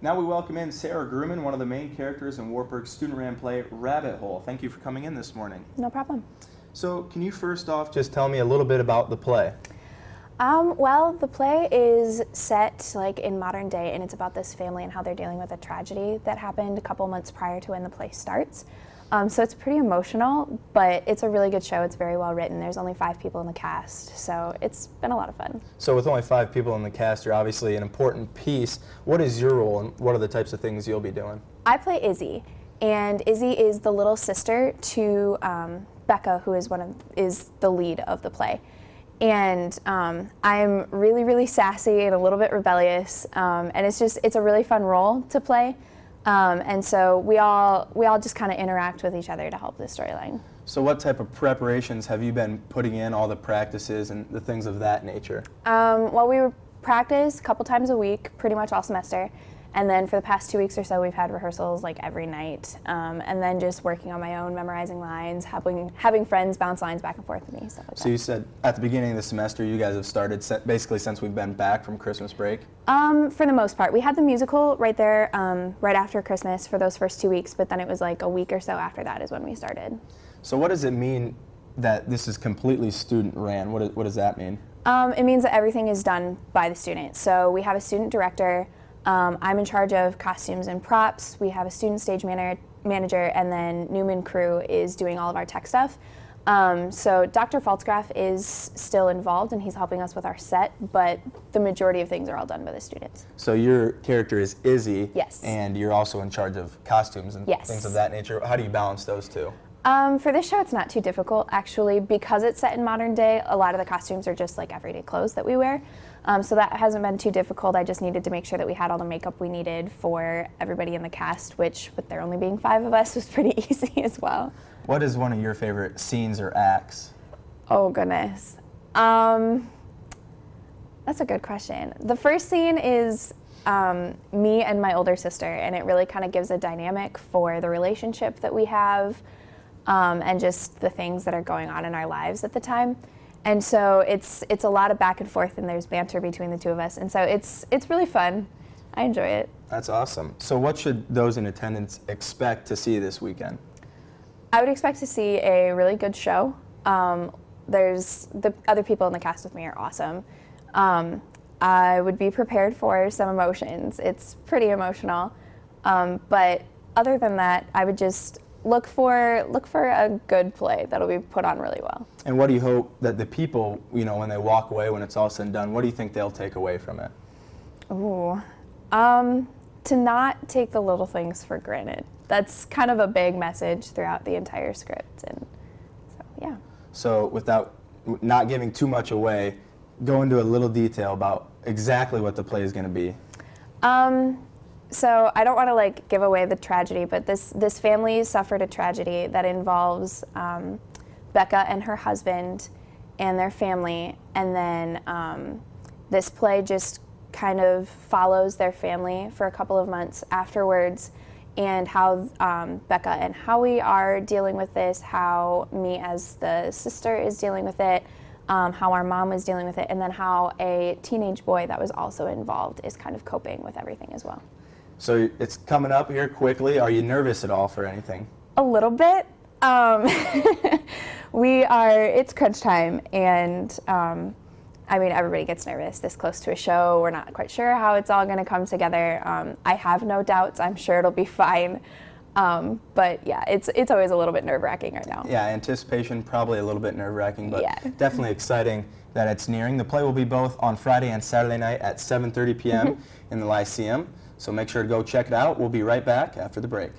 Now we welcome in Sarah Gruman, one of the main characters in Wartburg's student-ran play Rabbit Hole. Thank you for coming in this morning. No problem. So can you first off just tell me a little bit about the play? Well, the play is set like in modern day, and it's about this family and how they're dealing with a tragedy that happened a couple months prior to when the play starts. So it's pretty emotional, but it's a really good show. It's very well written. There's only 5 people in the cast, so it's been a lot of fun. So with only 5 people in the cast, you're obviously an important piece. What is your role, and what are the types of things you'll be doing? I play Izzy, and Izzy is the little sister to Becca, who is the lead of the play. And I'm really, really sassy and a little bit rebellious, and it's a really fun role to play. And so we all just kind of interact with each other to help the storyline. So what type of preparations have you been putting in, all the practices and the things of that nature? Well, we practice a couple times a week, pretty much all semester. And then for the past 2 weeks or so, we've had rehearsals like every night. And then just working on my own, memorizing lines, having friends bounce lines back and forth with me, stuff like that. So you said at the beginning of the semester, you guys have started basically since we've been back from Christmas break? For the most part. We had the musical right there, right after Christmas for those first 2 weeks, but then it was like a week or so after that is when we started. So what does it mean that this is completely student-ran? What does that mean? It means that everything is done by the student. So we have a student director. I'm in charge of costumes and props. We have a student stage manager, and then Newman Crew is doing all of our tech stuff. So Dr. Faltzgraf is still involved, and he's helping us with our set, but the majority of things are all done by the students. So your character is Izzy, yes, and you're also in charge of costumes and yes, things of that nature. How do you balance those two? For this show, it's not too difficult, actually, because it's set in modern day. A lot of the costumes are just like everyday clothes that we wear. So that hasn't been too difficult. I just needed to make sure that we had all the makeup we needed for everybody in the cast, which, with there only being 5 of us, was pretty easy as well. What is one of your favorite scenes or acts? Oh, goodness. That's a good question. The first scene is me and my older sister, and it really kind of gives a dynamic for the relationship that we have and just the things that are going on in our lives at the time. And so it's a lot of back and forth, and there's banter between the 2 of us, and so it's really fun. I enjoy it. That's awesome. So what should those in attendance expect to see this weekend? I would expect to see a really good show. There's the other people in the cast with me are awesome. I would be prepared for some emotions. It's pretty emotional, but other than that, I would just look for a good play that'll be put on really well. And what do you hope that the people, when they walk away, when it's all said and done, what do you think they'll take away from it? Ooh, to not take the little things for granted. That's kind of a big message throughout the entire script, and so yeah. So without not giving too much away, go into a little detail about exactly what the play is going to be. So I don't want to give away the tragedy, but this family suffered a tragedy that involves Becca and her husband and their family, and then this play just kind of follows their family for a couple of months afterwards, and how Becca and Howie are dealing with this, how me as the sister is dealing with it, how our mom was dealing with it, and then how a teenage boy that was also involved is kind of coping with everything as well. So it's coming up here quickly. Are you nervous at all for anything? A little bit. It's crunch time, and everybody gets nervous this close to a show. We're not quite sure how it's all going to come together. I have no doubts. I'm sure it'll be fine. But yeah, it's always a little bit nerve-wracking right now. Yeah, anticipation probably a little bit nerve-wracking, but yeah, definitely exciting that it's nearing. The play will be both on Friday and Saturday night at 7:30 p.m. in the Lyceum. So make sure to go check it out. We'll be right back after the break.